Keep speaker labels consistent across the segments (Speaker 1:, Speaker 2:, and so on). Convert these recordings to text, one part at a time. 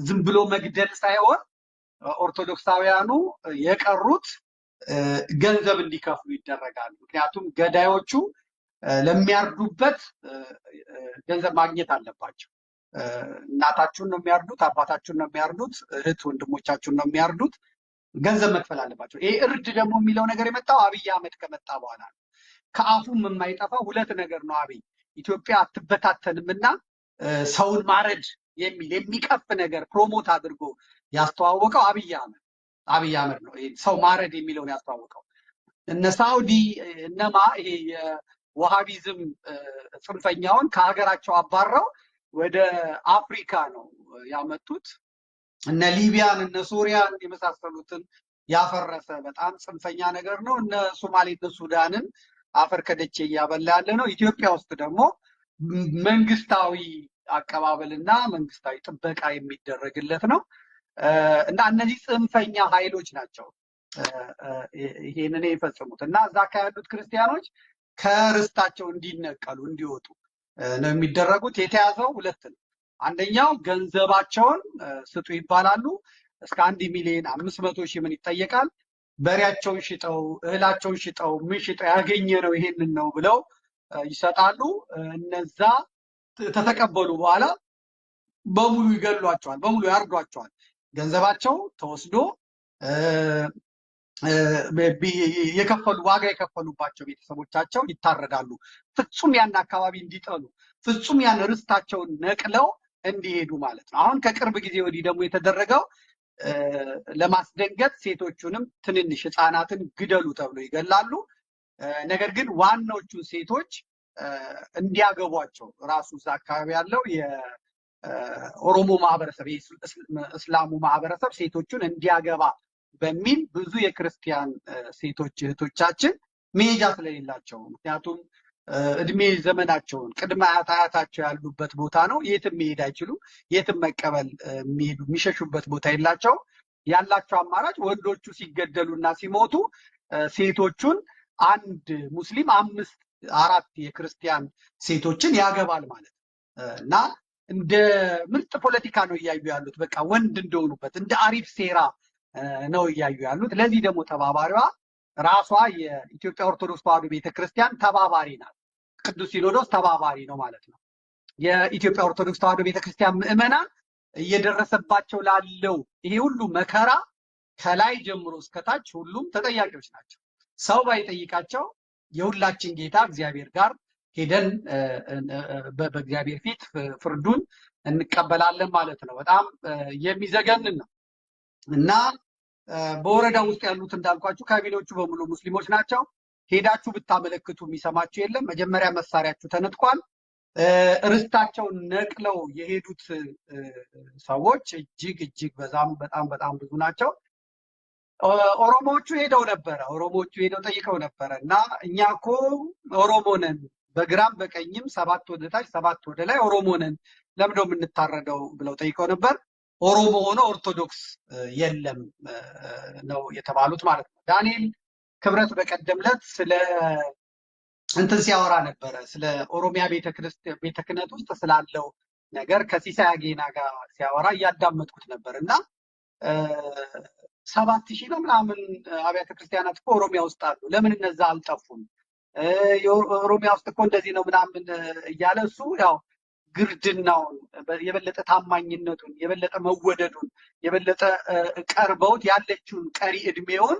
Speaker 1: ዝም ብሎ መግደል ሳይሆን ኦርቶዶክሳውያኑ የቀሩት ገንዘብ እንዲከፍሉ ይደረጋሉ። ምክንያቱም ገዳዮቹ ለሚያርዱበት ገንዘብ ማግኘት አለባቸው። እናታችሁን ነው የሚያርዱት፣ አባታችሁን ነው የሚያርዱት፣ እህት ወንድሞቻችሁን ነው የሚያርዱት። ገንዘብ መክፈል አለባቸው። ይሄ እርድ ደግሞ የሚለው ነገር የመጣው አብይ አህመድ ከመጣ በኋላ ነው። ከአፉም የማይጠፋው ሁለት ነገር ነው። አብይ ኢትዮጵያ አትበታተንምና ሰውን ማረድ የሚል የሚቀፍ ነገር ፕሮሞት አድርጎ ያስተዋወቀው አብይ አህመድ ነው። ሰው ማረድ የሚለውን ያስተዋወቀው እነ ሳውዲ እነማ ይሄ የዋሃቢዝም ጽንፈኛውን ከሀገራቸው አባረው ወደ አፍሪካ ነው ያመጡት። እነ ሊቢያን እነ ሱሪያን የመሳሰሉትን ያፈረሰ በጣም ጽንፈኛ ነገር ነው። እነ ሶማሌ እነ ሱዳንን አፈር ከደቼ እያበላ ያለ ነው። ኢትዮጵያ ውስጥ ደግሞ መንግስታዊ አቀባበልና መንግስታዊ ጥበቃ የሚደረግለት ነው እና እነዚህ ጽንፈኛ ኃይሎች ናቸው ይሄንን የፈጸሙት እና እዛ ያሉት ክርስቲያኖች ከርስታቸው እንዲነቀሉ እንዲወጡ ነው የሚደረጉት። የተያዘው ሁለት ነው። አንደኛው ገንዘባቸውን ስጡ ይባላሉ። እስከ 1,500,000 ምን ይጠየቃል። በሬያቸውን ሽጠው እህላቸውን ሽጠው ምን ሽጠው ያገኘ ነው ይሄንን ነው ብለው ይሰጣሉ። እነዛ ተተቀበሉ በኋላ በሙሉ ይገሏቸዋል፣ በሙሉ ያርዷቸዋል። ገንዘባቸው ተወስዶ የከፈሉ ዋጋ የከፈሉባቸው ቤተሰቦቻቸው ይታረዳሉ። ፍጹም ያን አካባቢ እንዲጠሉ፣ ፍጹም ያን ርስታቸውን ነቅለው እንዲሄዱ ማለት ነው። አሁን ከቅርብ ጊዜ ወዲህ ደግሞ የተደረገው ለማስደንገጥ ሴቶቹንም ትንንሽ ህፃናትን ግደሉ ተብሎ ይገላሉ። ነገር ግን ዋናዎቹ ሴቶች እንዲያገቧቸው ራሱ እዛ አካባቢ ያለው የኦሮሞ ማህበረሰብ የእስላሙ ማህበረሰብ ሴቶቹን እንዲያገባ በሚል ብዙ የክርስቲያን ሴቶች እህቶቻችን መሄጃ ስለሌላቸው ምክንያቱም እድሜ ዘመናቸውን ቅድመ አያታቸው ያሉበት ቦታ ነው። የትም መሄድ አይችሉም። የትም መቀበል የሚሸሹበት ቦታ የላቸው። ያላቸው አማራጭ ወንዶቹ ሲገደሉና ሲሞቱ ሴቶቹን አንድ ሙስሊም 4 የክርስቲያን ሴቶችን ያገባል ማለት እና እንደ ምርጥ ፖለቲካ ነው እያዩ ያሉት። በቃ ወንድ እንደሆኑበት እንደ አሪፍ ሴራ ነው እያዩ ያሉት። ለዚህ ደግሞ ተባባሪዋ ራሷ የኢትዮጵያ ኦርቶዶክስ ተዋሕዶ ቤተክርስቲያን ተባባሪ ናት። ቅዱስ ሲኖዶስ ተባባሪ ነው ማለት ነው። የኢትዮጵያ ኦርቶዶክስ ተዋሕዶ ቤተክርስቲያን ምዕመናን እየደረሰባቸው ላለው ይሄ ሁሉ መከራ ከላይ ጀምሮ እስከታች ሁሉም ተጠያቂዎች ናቸው። ሰው ባይጠይቃቸው የሁላችን ጌታ እግዚአብሔር ጋር ሄደን በእግዚአብሔር ፊት ፍርዱን እንቀበላለን ማለት ነው። በጣም የሚዘገንን ነው እና በወረዳ ውስጥ ያሉት እንዳልኳችሁ ካቢኔዎቹ በሙሉ ሙስሊሞች ናቸው። ሄዳችሁ ብታመለክቱ የሚሰማችሁ የለም። መጀመሪያ መሳሪያችሁ ተነጥቋል። ርስታቸውን ነቅለው የሄዱት ሰዎች እጅግ በጣም ብዙ ናቸው። ኦሮሞዎቹ ሄደው ጠይቀው ነበረ እና እኛ እኮ ኦሮሞ ነን፣ በግራም በቀኝም 7 ወደ ታች 7 ወደ ላይ ኦሮሞ ነን፣ ለምንድነው የምንታረደው ብለው ጠይቀው ነበር። ኦሮሞ ሆኖ ኦርቶዶክስ የለም ነው የተባሉት ማለት ነው። ዳንኤል ክብረት በቀደምለት ስለ እንትን ሲያወራ ነበረ፣ ስለ ኦሮሚያ ቤተ ክህነት ውስጥ ስላለው ነገር ከሲሳይ አጌና ጋር ሲያወራ እያዳመጥኩት ነበር እና 7,000 ነው ምናምን አብያተ ክርስቲያናት እኮ ኦሮሚያ ውስጥ አሉ፣ ለምን እነዛ አልጠፉም? ኦሮሚያ ውስጥ እኮ እንደዚህ ነው ምናምን እያለ እሱ ያው ግርድናውን የበለጠ ታማኝነቱን የበለጠ መወደዱን የበለጠ ቀርበውት ያለችውን ቀሪ እድሜውን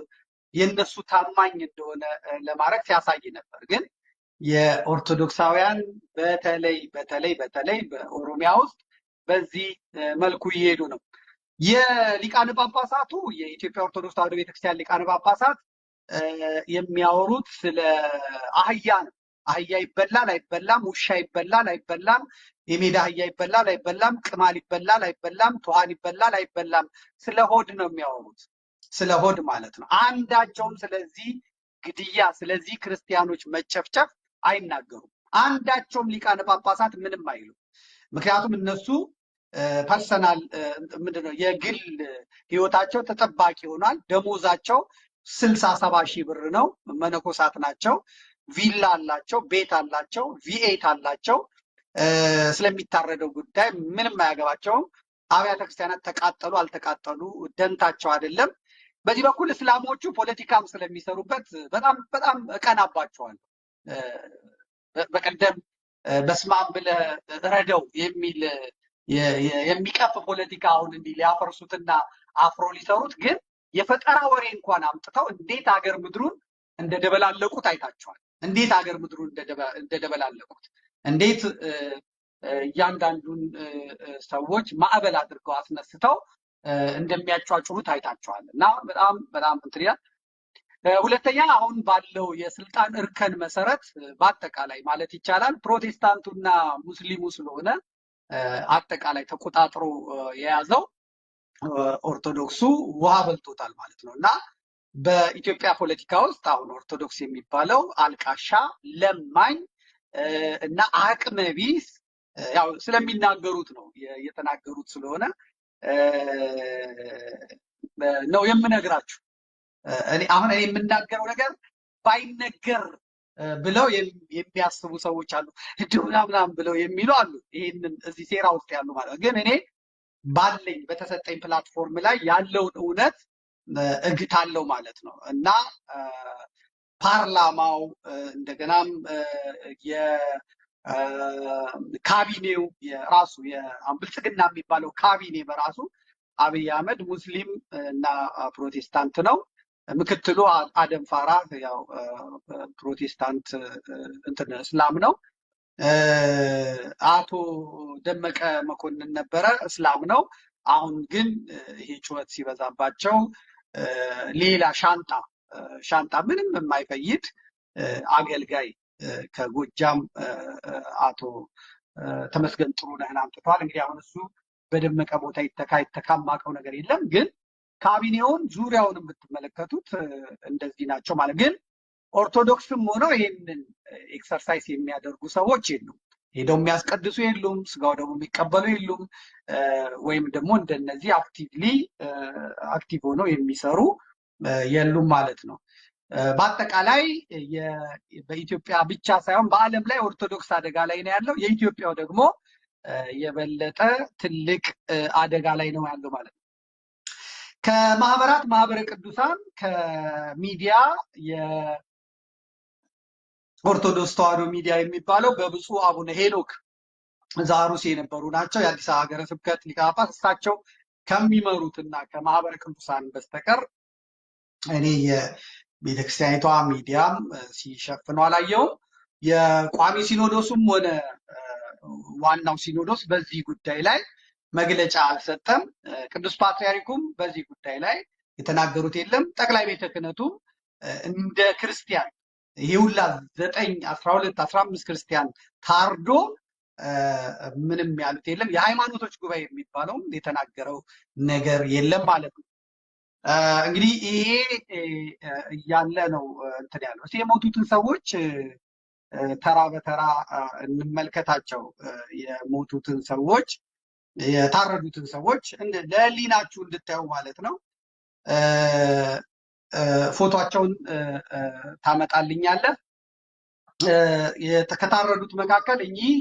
Speaker 1: የነሱ ታማኝ እንደሆነ ለማድረግ ሲያሳይ ነበር። ግን የኦርቶዶክሳውያን በተለይ በኦሮሚያ ውስጥ በዚህ መልኩ ይሄዱ ነው። የሊቃነ ጳጳሳቱ የኢትዮጵያ ኦርቶዶክስ ተዋሕዶ ቤተክርስቲያን ሊቃነ ጳጳሳት የሚያወሩት ስለ አህያ ነው። አህያ ይበላል አይበላም፣ ውሻ ይበላል አይበላም፣ የሜዳ አህያ ይበላል አይበላም፣ ቅማል ይበላል አይበላም፣ ትኋን ይበላል አይበላም። ስለ ሆድ ነው የሚያወሩት፣ ስለ ሆድ ማለት ነው። አንዳቸውም ስለዚህ ግድያ፣ ስለዚህ ክርስቲያኖች መጨፍጨፍ አይናገሩም። አንዳቸውም ሊቃነ ጳጳሳት ምንም አይሉ። ምክንያቱም እነሱ ፐርሰናል ምንድነው የግል ህይወታቸው ተጠባቂ ሆኗል። ደሞዛቸው 60-70 ሺህ ብር ነው። መነኮሳት ናቸው። ቪላ አላቸው፣ ቤት አላቸው፣ ቪኤት አላቸው። ስለሚታረደው ጉዳይ ምንም አያገባቸውም። አብያተ ክርስቲያናት ተቃጠሉ አልተቃጠሉ ደንታቸው አይደለም። በዚህ በኩል እስላሞቹ ፖለቲካም ስለሚሰሩበት በጣም በጣም እቀናባቸዋለሁ። በቀደም በስማም ብለህ ረደው የሚል የሚቀፍ ፖለቲካ አሁን እንዲህ ሊያፈርሱትና አፍሮ ሊሰሩት ግን የፈጠራ ወሬ እንኳን አምጥተው እንዴት ሀገር ምድሩን እንደደበላለቁት አይታቸዋል። እንዴት ሀገር ምድሩን እንደደበላለቁት እንዴት እያንዳንዱን ሰዎች ማዕበል አድርገው አስነስተው እንደሚያጫጩሩት አይታቸዋል። እና በጣም በጣም እንትን ሁለተኛ አሁን ባለው የስልጣን እርከን መሰረት በአጠቃላይ ማለት ይቻላል ፕሮቴስታንቱና ሙስሊሙ ስለሆነ አጠቃላይ ተቆጣጥሮ የያዘው ኦርቶዶክሱ ውሃ በልቶታል ማለት ነው። እና በኢትዮጵያ ፖለቲካ ውስጥ አሁን ኦርቶዶክስ የሚባለው አልቃሻ፣ ለማኝ እና አቅመ ቢስ ያው ስለሚናገሩት ነው የተናገሩት ስለሆነ ነው የምነግራችሁ። አሁን እኔ የምናገረው ነገር ባይነገር ብለው የሚያስቡ ሰዎች አሉ። እንደው ምናምን ብለው የሚሉ አሉ። ይሄንን እዚህ ሴራ ውስጥ ያሉ ማለት ግን እኔ ባለኝ በተሰጠኝ ፕላትፎርም ላይ ያለውን እውነት እግታለሁ ማለት ነው። እና ፓርላማው እንደገናም የካቢኔው የራሱ የብልጽግና የሚባለው ካቢኔ በራሱ አብይ አህመድ ሙስሊም እና ፕሮቴስታንት ነው። ምክትሉ አደም ፋራህ ያው ፕሮቴስታንት እንትን እስላም ነው። አቶ ደመቀ መኮንን ነበረ እስላም ነው። አሁን ግን ይሄ ጩኸት ሲበዛባቸው ሌላ ሻንጣ ምንም የማይፈይድ አገልጋይ ከጎጃም አቶ ተመስገን ጥሩነህን አምጥቷል። እንግዲህ አሁን እሱ በደመቀ ቦታ ይተካማቀው ነገር የለም። ግን ካቢኔውን ዙሪያውን የምትመለከቱት እንደዚህ ናቸው ማለት ግን ኦርቶዶክስም ሆነው ይህንን ኤክሰርሳይዝ የሚያደርጉ ሰዎች የሉም። ሄደው የሚያስቀድሱ የሉም። ስጋው ደግሞ የሚቀበሉ የሉም። ወይም ደግሞ እንደነዚህ አክቲቭ ሆነው የሚሰሩ የሉም ማለት ነው። በአጠቃላይ በኢትዮጵያ ብቻ ሳይሆን በዓለም ላይ ኦርቶዶክስ አደጋ ላይ ነው ያለው። የኢትዮጵያው ደግሞ የበለጠ ትልቅ አደጋ ላይ ነው ያለው ማለት ነው። ከማህበራት ማህበረ ቅዱሳን ከሚዲያ የኦርቶዶክስ ተዋሕዶ ሚዲያ የሚባለው በብፁዕ አቡነ ሄኖክ ዛሩስ የነበሩ ናቸው። የአዲስ አበባ ሀገረ ስብከት ሊቀ ጳጳስ እሳቸው ከሚመሩትና ከማህበረ ቅዱሳን በስተቀር እኔ የቤተክርስቲያኒቷ ሚዲያም ሲሸፍኑ አላየውም። የቋሚ ሲኖዶሱም ሆነ ዋናው ሲኖዶስ በዚህ ጉዳይ ላይ መግለጫ አልሰጠም። ቅዱስ ፓትርያርኩም በዚህ ጉዳይ ላይ የተናገሩት የለም። ጠቅላይ ቤተ ክህነቱም እንደ ክርስቲያን ይሄ ሁላ 9፣ 12፣ 15 ክርስቲያን ታርዶ ምንም ያሉት የለም። የሃይማኖቶች ጉባኤ የሚባለውም የተናገረው ነገር የለም ማለት ነው። እንግዲህ ይሄ እያለ ነው እንትን ያለው። እስኪ የሞቱትን ሰዎች ተራ በተራ እንመልከታቸው። የሞቱትን ሰዎች የታረዱትን ሰዎች ለህሊናችሁ እንድታዩ ማለት ነው። ፎቶቸውን ታመጣልኛለህ። ከታረዱት መካከል እኚህ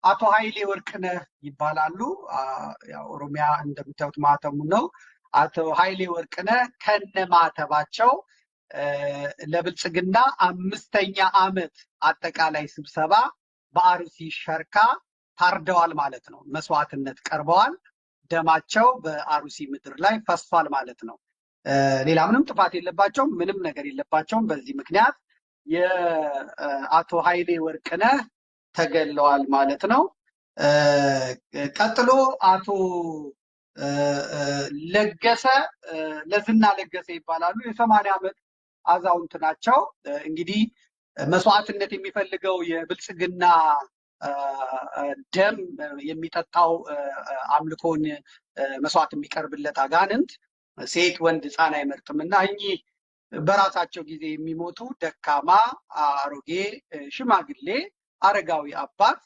Speaker 1: አቶ ኃይሌ ወርቅነህ ይባላሉ። ኦሮሚያ እንደምታዩት ማህተሙ ነው። አቶ ኃይሌ ወርቅነህ ከነ ማህተባቸው ለብልጽግና 5ኛ ዓመት አጠቃላይ ስብሰባ በአርሲ ሸርካ ታርደዋል ማለት ነው። መስዋዕትነት ቀርበዋል። ደማቸው በአርሲ ምድር ላይ ፈሷል ማለት ነው። ሌላ ምንም ጥፋት የለባቸውም፣ ምንም ነገር የለባቸውም። በዚህ ምክንያት የአቶ ኃይሌ ወርቅነህ ተገለዋል ማለት ነው። ቀጥሎ አቶ ለገሰ ለዝና ለገሰ ይባላሉ። የ80 ዓመት አዛውንት ናቸው። እንግዲህ መስዋዕትነት የሚፈልገው የብልጽግና ደም የሚጠጣው አምልኮን መስዋዕት የሚቀርብለት አጋንንት ሴት ወንድ ሕፃን አይመርጥም እና እኚህ በራሳቸው ጊዜ የሚሞቱ ደካማ አሮጌ ሽማግሌ አረጋዊ አባት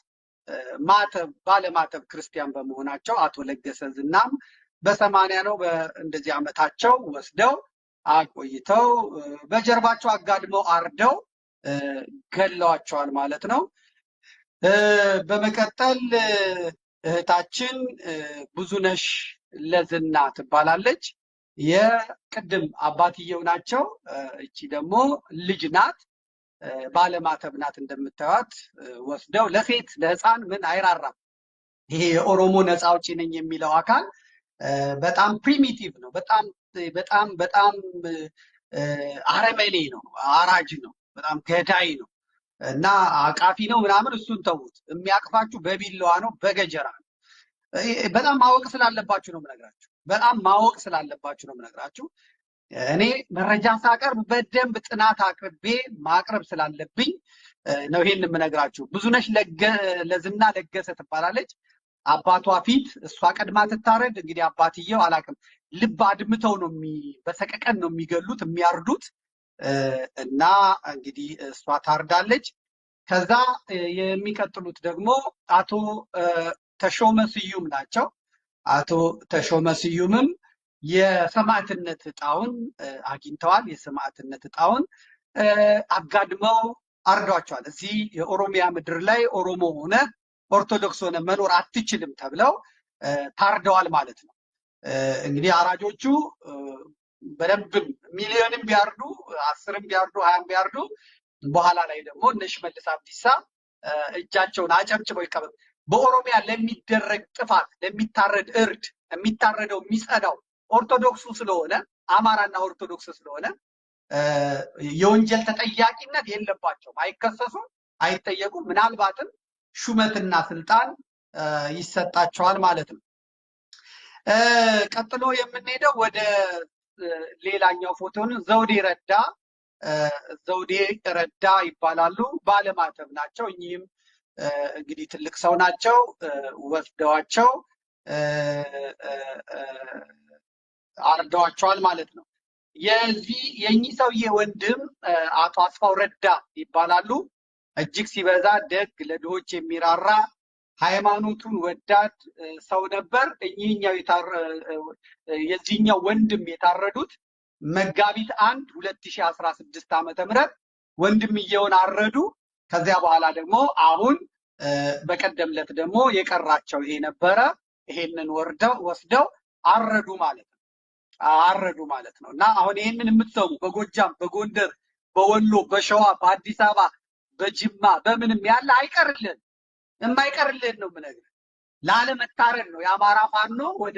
Speaker 1: ባለማተብ ክርስቲያን በመሆናቸው አቶ ለገሰ ዝናም በ80 ነው በእንደዚህ ዓመታቸው ወስደው አቆይተው በጀርባቸው አጋድመው አርደው ገለዋቸዋል ማለት ነው። በመቀጠል እህታችን ብዙነሽ ለዝና ትባላለች። የቅድም አባትየው ናቸው። እቺ ደግሞ ልጅ ናት። ባለማተብ ናት። እንደምታዩት ወስደው ለሴት ለህፃን ምን አይራራም። ይሄ የኦሮሞ ነፃ አውጪ ነኝ የሚለው አካል በጣም ፕሪሚቲቭ ነው። በጣም በጣም በጣም አረመኔ ነው፣ አራጅ ነው፣ በጣም ገዳይ ነው እና አቃፊ ነው ምናምን። እሱን ተዉት። የሚያቅፋችሁ በቢላዋ ነው፣ በገጀራ ነው። በጣም ማወቅ ስላለባችሁ ነው የምነግራችሁ። በጣም ማወቅ ስላለባችሁ ነው የምነግራችሁ። እኔ መረጃ ሳቀርብ በደንብ ጥናት አቅርቤ ማቅረብ ስላለብኝ ነው ይሄን የምነግራችሁ። ብዙነሽ ለዝና ለገሰ ትባላለች። አባቷ ፊት እሷ ቀድማ ትታረድ። እንግዲህ አባትየው አላቅም፣ ልብ አድምተው ነው በሰቀቀን ነው የሚገሉት የሚያርዱት። እና እንግዲህ እሷ ታርዳለች። ከዛ የሚቀጥሉት ደግሞ አቶ ተሾመ ስዩም ናቸው። አቶ ተሾመ ስዩምም የሰማዕትነት እጣውን አግኝተዋል። የሰማዕትነት እጣውን አጋድመው አርዷቸዋል። እዚህ የኦሮሚያ ምድር ላይ ኦሮሞ ሆነ ኦርቶዶክስ ሆነ መኖር አትችልም ተብለው ታርደዋል ማለት ነው። እንግዲህ አራጆቹ በደንብም ሚሊዮንም ቢያርዱ 10ም ቢያርዱ 20ም ቢያርዱ በኋላ ላይ ደግሞ እነ ሽመልስ አብዲሳ እጃቸውን አጨብጭበው ይቀበሉ። በኦሮሚያ ለሚደረግ ጥፋት ለሚታረድ እርድ የሚታረደው የሚጸዳው ኦርቶዶክሱ ስለሆነ አማራና ኦርቶዶክስ ስለሆነ የወንጀል ተጠያቂነት የለባቸውም። አይከሰሱም፣ አይጠየቁም። ምናልባትም ሹመትና ስልጣን ይሰጣቸዋል ማለት ነው። ቀጥሎ የምንሄደው ወደ ሌላኛው ፎቶ ነው። ዘውዴ ረዳ ይባላሉ። ባለማተብ ናቸው። እኚህም እንግዲህ ትልቅ ሰው ናቸው። ወስደዋቸው አርደዋቸዋል ማለት ነው። የእኚህ ሰውዬ ወንድም አቶ አስፋው ረዳ ይባላሉ። እጅግ ሲበዛ ደግ፣ ለድሆች የሚራራ ሃይማኖቱን ወዳድ ሰው ነበር። የዚህኛው ወንድም የታረዱት መጋቢት 1 2016 ዓ.ም ወንድምየውን አረዱ። ከዚያ በኋላ ደግሞ አሁን በቀደም ዕለት ደግሞ የቀራቸው ይሄ ነበረ። ይሄንን ወስደው አረዱ ማለት ነው። እና አሁን ይሄንን የምትሰሙ በጎጃም፣ በጎንደር፣ በወሎ፣ በሸዋ፣ በአዲስ አበባ፣ በጅማ በምንም ያለ አይቀርልን የማይቀርልን ነው የምነግርህ። ላለመታረድ ነው የአማራ ፋኖ ወደ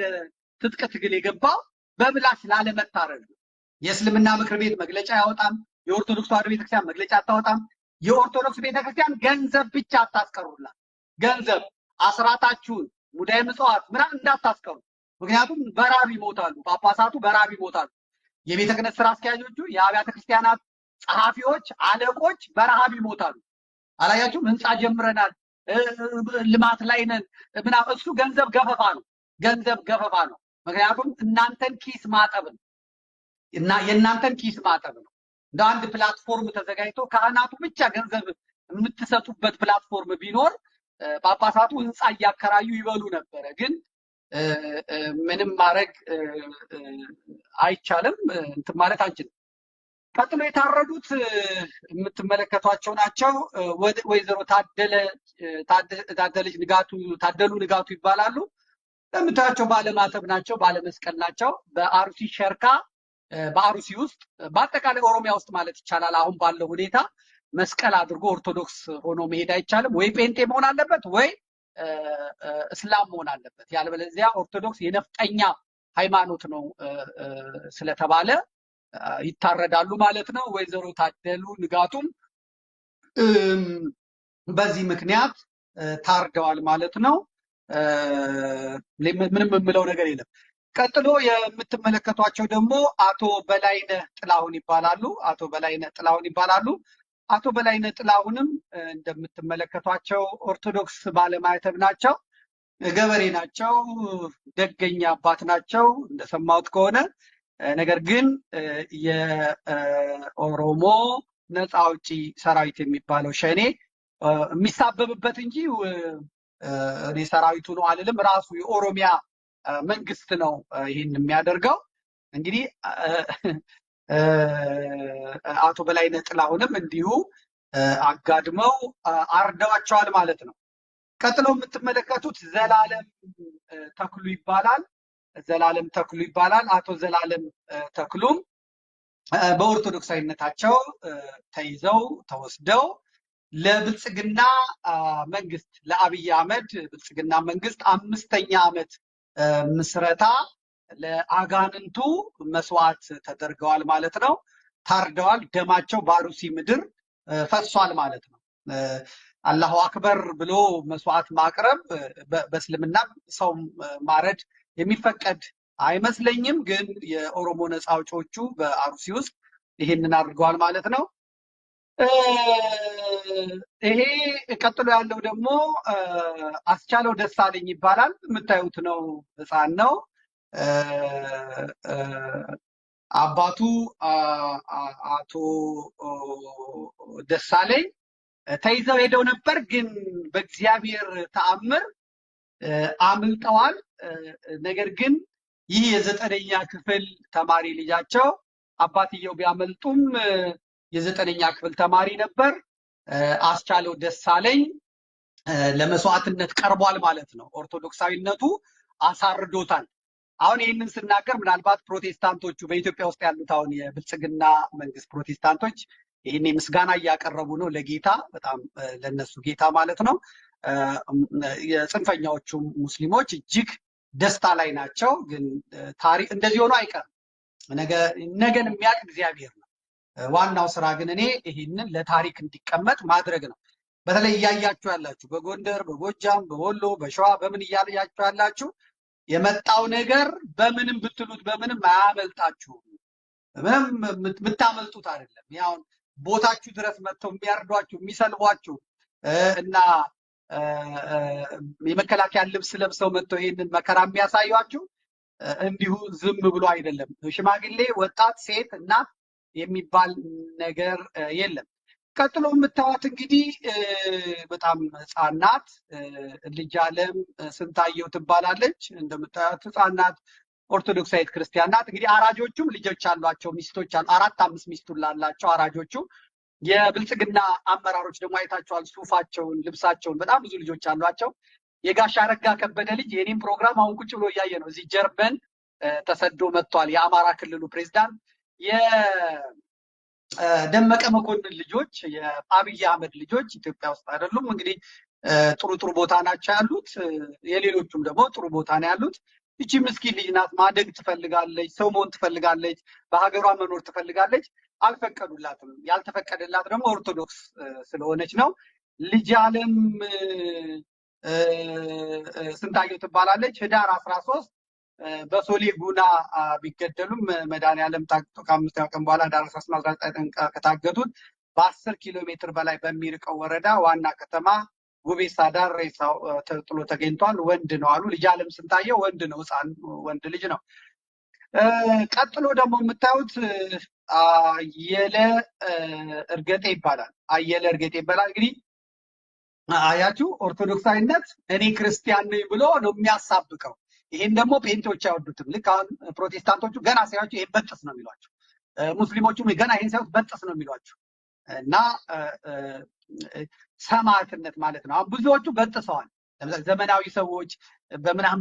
Speaker 1: ትጥቅ ትግል የገባው፣ በምላሽ ላለመታረድ ነው። የእስልምና ምክር ቤት መግለጫ ያወጣም፣ የኦርቶዶክስ ተዋሕዶ ቤተክርስቲያን መግለጫ አታወጣም። የኦርቶዶክስ ቤተክርስቲያን ገንዘብ ብቻ አታስቀሩላት። ገንዘብ አስራታችሁን ሙዳየ ምጽዋት ምናምን እንዳታስቀሩ። ምክንያቱም በራብ ይሞታሉ፣ ጳጳሳቱ በራብ ይሞታሉ። የቤተ ክህነት ስራ አስኪያጆቹ፣ የአብያተ ክርስቲያናት ጸሐፊዎች፣ አለቆች በረሃብ ይሞታሉ። አላያችሁም? ህንፃ ጀምረናል፣ ልማት ላይ ነን ምናምን። እሱ ገንዘብ ገፈፋ ነው። ምክንያቱም እናንተን ኪስ ማጠብ ነው እና የእናንተን ኪስ ማጠብ ነው። እንደ አንድ ፕላትፎርም ተዘጋጅቶ ካህናቱ ብቻ ገንዘብ የምትሰጡበት ፕላትፎርም ቢኖር ጳጳሳቱ ህንፃ እያከራዩ ይበሉ ነበረ። ግን ምንም ማድረግ አይቻልም፣ እንትን ማለት አንችልም። ቀጥሎ የታረዱት የምትመለከቷቸው ናቸው። ወይዘሮ ታደሉ ንጋቱ ይባላሉ። ለምታያቸው ባለማተብ ናቸው፣ ባለመስቀል ናቸው። በአሩሲ ሸርካ፣ በአሩሲ ውስጥ በአጠቃላይ ኦሮሚያ ውስጥ ማለት ይቻላል አሁን ባለው ሁኔታ መስቀል አድርጎ ኦርቶዶክስ ሆኖ መሄድ አይቻልም። ወይ ጴንጤ መሆን አለበት ወይ እስላም መሆን አለበት። ያለበለዚያ ኦርቶዶክስ የነፍጠኛ ሃይማኖት ነው ስለተባለ ይታረዳሉ ማለት ነው። ወይዘሮ ታደሉ ንጋቱም በዚህ ምክንያት ታርደዋል ማለት ነው። ምንም የምለው ነገር የለም። ቀጥሎ የምትመለከቷቸው ደግሞ አቶ በላይነህ ጥላሁን ይባላሉ። አቶ በላይነህ ጥላሁንም እንደምትመለከቷቸው ኦርቶዶክስ ባለማዕተብ ናቸው። ገበሬ ናቸው። ደገኛ አባት ናቸው እንደሰማሁት ከሆነ። ነገር ግን የኦሮሞ ነፃ አውጪ ሰራዊት የሚባለው ሸኔ የሚሳበብበት እንጂ እኔ ሰራዊቱ ነው አልልም። ራሱ የኦሮሚያ መንግስት ነው ይህን የሚያደርገው። እንግዲህ አቶ በላይነህ ጥላሁንም እንዲሁ አጋድመው አርደዋቸዋል ማለት ነው። ቀጥሎ የምትመለከቱት ዘላለም ተክሉ ይባላል። ዘላለም ተክሉ ይባላል። አቶ ዘላለም ተክሉም በኦርቶዶክሳዊነታቸው ተይዘው ተወስደው ለብልጽግና መንግስት ለአብይ አህመድ ብልጽግና መንግስት 5ኛ ዓመት ምስረታ ለአጋንንቱ መስዋዕት ተደርገዋል ማለት ነው። ታርደዋል። ደማቸው በአሩሲ ምድር ፈሷል ማለት ነው። አላሁ አክበር ብሎ መስዋዕት ማቅረብ በእስልምና ሰው ማረድ የሚፈቀድ አይመስለኝም። ግን የኦሮሞ ነፃ አውጪዎቹ በአሩሲ ውስጥ ይሄንን አድርገዋል ማለት ነው። ይሄ ቀጥሎ ያለው ደግሞ አስቻለው ደሳለኝ ይባላል። የምታዩት ነው፣ ህፃን ነው። አባቱ አቶ ደሳለኝ ተይዘው ሄደው ነበር፣ ግን በእግዚአብሔር ተአምር አምልጠዋል። ነገር ግን ይህ የ9ኛ ክፍል ተማሪ ልጃቸው አባትየው ቢያመልጡም የ9ኛ ክፍል ተማሪ ነበር። አስቻለው ደሳለኝ ለመስዋዕትነት ቀርቧል ማለት ነው። ኦርቶዶክሳዊነቱ አሳርዶታል። አሁን ይህንን ስናገር ምናልባት ፕሮቴስታንቶቹ በኢትዮጵያ ውስጥ ያሉት አሁን የብልጽግና መንግስት ፕሮቴስታንቶች ይህን ምስጋና እያቀረቡ ነው ለጌታ፣ በጣም ለነሱ ጌታ ማለት ነው። የጽንፈኛዎቹ ሙስሊሞች እጅግ ደስታ ላይ ናቸው። ግን ታሪክ እንደዚህ ሆኖ አይቀርም። ነገን የሚያውቅ እግዚአብሔር ነው። ዋናው ስራ ግን እኔ ይህንን ለታሪክ እንዲቀመጥ ማድረግ ነው። በተለይ እያያችሁ ያላችሁ በጎንደር፣ በጎጃም፣ በወሎ፣ በሸዋ በምን እያያችሁ ያላችሁ የመጣው ነገር በምንም ብትሉት በምንም አያመልጣችሁም። ምንም የምታመልጡት አይደለም። ያው ቦታችሁ ድረስ መጥተው የሚያርዷችሁ የሚሰልቧችሁ እና የመከላከያ ልብስ ለብሰው መጥተው ይሄንን መከራ የሚያሳዩአችሁ እንዲሁ ዝም ብሎ አይደለም። ሽማግሌ፣ ወጣት፣ ሴት፣ እናት የሚባል ነገር የለም። ቀጥሎ የምታዩት እንግዲህ በጣም ህፃን ናት። ልጅ አለም ስንታየው ትባላለች። እንደምታዩት ህፃን ናት። ኦርቶዶክሳዊት ክርስቲያን ናት። እንግዲህ አራጆቹም ልጆች አሏቸው፣ ሚስቶች አሉ። 4-5 ሚስት ላላቸው አራጆቹ የብልጽግና አመራሮች ደግሞ አይታቸዋል። ሱፋቸውን፣ ልብሳቸውን፣ በጣም ብዙ ልጆች አሏቸው። የጋሽ አረጋ ከበደ ልጅ የኔም ፕሮግራም አሁን ቁጭ ብሎ እያየ ነው። እዚህ ጀርመን ተሰዶ መጥቷል። የአማራ ክልሉ ፕሬዝዳንት የደመቀ መኮንን ልጆች፣ የአብይ አህመድ ልጆች ኢትዮጵያ ውስጥ አይደሉም። እንግዲህ ጥሩ ጥሩ ቦታ ናቸው ያሉት። የሌሎቹም ደግሞ ጥሩ ቦታ ነው ያሉት። እቺ ምስኪን ልጅ ናት። ማደግ ትፈልጋለች፣ ሰው መሆን ትፈልጋለች፣ በሀገሯ መኖር ትፈልጋለች። አልፈቀዱላትም። ያልተፈቀደላት ደግሞ ኦርቶዶክስ ስለሆነች ነው። ልጅ አለም ስንታየው ትባላለች። ህዳር 13 በሶሌ ጉና ቢገደሉም መድኃኔዓለም ታግቶ ከ5 ቀን በኋላ ህዳር 19 ከታገቱት በ10 ኪሎ ሜትር በላይ በሚርቀው ወረዳ ዋና ከተማ ጉቤሳ ዳር ሬሳው ተጥሎ ተገኝቷል። ወንድ ነው አሉ። ልጅ አለም ስንታየው ወንድ ነው፣ ህፃን ወንድ ልጅ ነው። ቀጥሎ ደግሞ የምታዩት አየለ እርገጤ ይባላል። አየለ እርገጤ ይባላል። እንግዲህ አያችሁ፣ ኦርቶዶክሳዊነት እኔ ክርስቲያን ነኝ ብሎ ነው የሚያሳብቀው። ይሄን ደግሞ ፔንቶች አይወዱትም። ልክ አሁን ፕሮቴስታንቶቹ ገና ሳያችሁ ይሄን በጥስ ነው የሚሏቸው፣ ሙስሊሞቹም ገና ይሄን ሳይሆን በጥስ ነው የሚሏቸው። እና ሰማዕትነት ማለት ነው። አሁን ብዙዎቹ በጥሰዋል። ዘመናዊ ሰዎች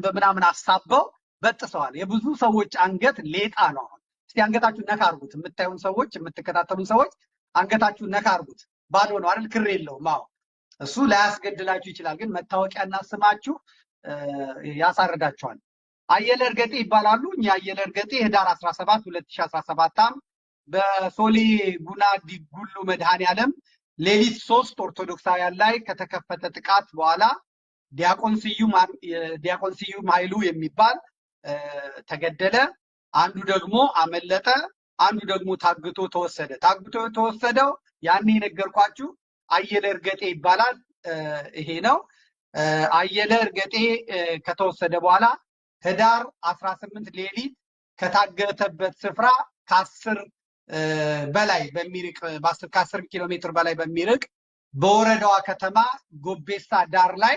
Speaker 1: በምናምን አሳበው በጥሰዋል። የብዙ ሰዎች አንገት ሌጣ ነው። አሁን እስቲ አንገታችሁን ነካ አርጉት። የምታዩን ሰዎች፣ የምትከታተሉን ሰዎች አንገታችሁን ነካ አርጉት። ባዶ ነው አይደል? ክር የለውም። አዎ እሱ ላያስገድላችሁ ይችላል፣ ግን መታወቂያና ስማችሁ ያሳርዳቸዋል። አየለ እርገጤ ይባላሉ። እኛ አየለ እርገጤ ህዳር 17 2017 ዓ.ም በሶሌ ጉና ዲጉሉ መድኃኔዓለም ሌሊት 3 ኦርቶዶክሳውያን ላይ ከተከፈተ ጥቃት በኋላ ዲያቆን ስዩም ኃይሉ የሚባል ተገደለ። አንዱ ደግሞ አመለጠ። አንዱ ደግሞ ታግቶ ተወሰደ። ታግቶ የተወሰደው ያኔ የነገርኳችሁ አየለ እርገጤ ይባላል። ይሄ ነው። አየለ እርገጤ ከተወሰደ በኋላ ህዳር 18 ሌሊት ከታገተበት ስፍራ ከ10 በላይ በሚርቅ ከ10 ኪሎ ሜትር በላይ በሚርቅ በወረዳዋ ከተማ ጎቤሳ ዳር ላይ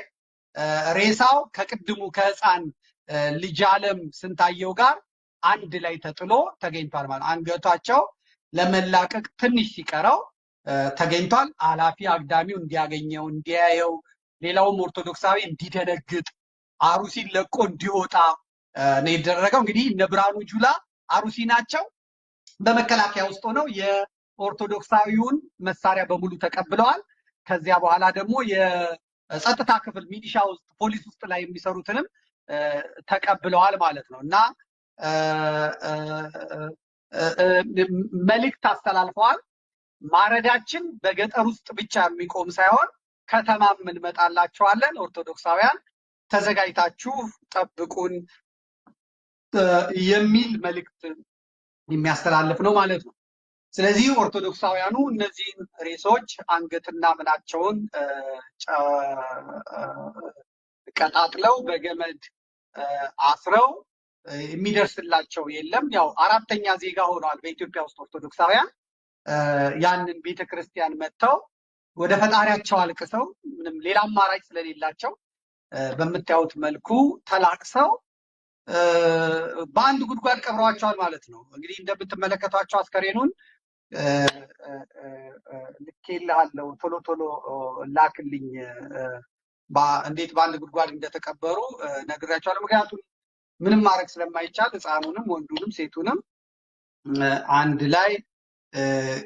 Speaker 1: ሬሳው ከቅድሙ ከህፃን ልጅ አለም ስንታየው ጋር አንድ ላይ ተጥሎ ተገኝቷል ማለት። አንገታቸው ለመላቀቅ ትንሽ ሲቀረው ተገኝቷል። አላፊ አግዳሚው እንዲያገኘው እንዲያየው ሌላውም ኦርቶዶክሳዊ እንዲደነግጥ አሩሲን ለቆ እንዲወጣ ነው የተደረገው። እንግዲህ እነ ብርሃኑ ጁላ አሩሲ ናቸው። በመከላከያ ውስጥ ሆነው የኦርቶዶክሳዊውን መሳሪያ በሙሉ ተቀብለዋል። ከዚያ በኋላ ደግሞ የጸጥታ ክፍል ሚሊሻ ውስጥ ፖሊስ ውስጥ ላይ የሚሰሩትንም ተቀብለዋል ማለት ነው እና መልእክት አስተላልፈዋል። ማረዳችን በገጠር ውስጥ ብቻ የሚቆም ሳይሆን ከተማም እንመጣላችኋለን፣ ኦርቶዶክሳውያን ተዘጋጅታችሁ ጠብቁን የሚል መልእክት የሚያስተላልፍ ነው ማለት ነው። ስለዚህ ኦርቶዶክሳውያኑ እነዚህን ሬሶች አንገትና ምናቸውን ቀጣጥለው በገመድ አስረው የሚደርስላቸው የለም። ያው አራተኛ ዜጋ ሆነዋል በኢትዮጵያ ውስጥ ኦርቶዶክሳውያን። ያንን ቤተክርስቲያን መጥተው ወደ ፈጣሪያቸው አልቅሰው ምንም ሌላ አማራጭ ስለሌላቸው በምታዩት መልኩ ተላቅሰው በአንድ ጉድጓድ ቀብረዋቸዋል ማለት ነው። እንግዲህ እንደምትመለከቷቸው አስከሬኑን ልኬልሃለሁ፣ ቶሎ ቶሎ ላክልኝ። እንዴት በአንድ ጉድጓድ እንደተቀበሩ ነግሬያቸዋለሁ። ምክንያቱም ምንም ማድረግ ስለማይቻል ሕፃኑንም ወንዱንም ሴቱንም አንድ ላይ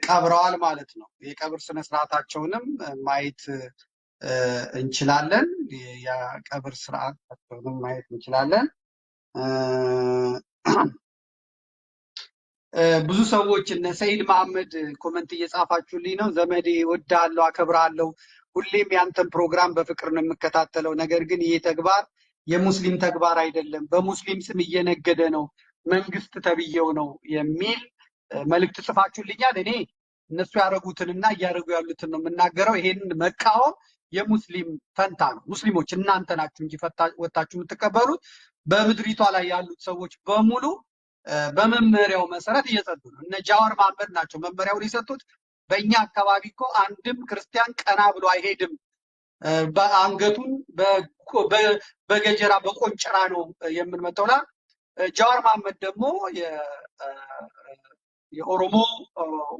Speaker 1: ቀብረዋል ማለት ነው። የቀብር ስነስርዓታቸውንም ማየት እንችላለን። የቀብር ስርዓታቸውንም ማየት እንችላለን። ብዙ ሰዎች እነ ሰይድ መሐመድ ኮመንት እየጻፋችሁልኝ ነው። ዘመዴ ወዳለው አከብራለሁ፣ ሁሌም ያንተን ፕሮግራም በፍቅር ነው የምከታተለው። ነገር ግን ይህ ተግባር የሙስሊም ተግባር አይደለም፣ በሙስሊም ስም እየነገደ ነው፣ መንግስት ተብዬው ነው የሚል መልእክት ጽፋችሁልኛል። እኔ እነሱ ያደረጉትንና እያደረጉ ያሉትን ነው የምናገረው። ይሄንን መቃወም የሙስሊም ፈንታ ነው። ሙስሊሞች እናንተ ናችሁ እንጂ ወታችሁ የምትቀበሉት። በምድሪቷ ላይ ያሉት ሰዎች በሙሉ በመመሪያው መሰረት እየጸዱ ነው። እነ ጃዋር መሐመድ ናቸው መመሪያውን የሰጡት። በእኛ አካባቢ እኮ አንድም ክርስቲያን ቀና ብሎ አይሄድም፣ በአንገቱን በገጀራ በቆንጨራ ነው የምንመጣውላ። ጃዋር መሐመድ ደግሞ የኦሮሞ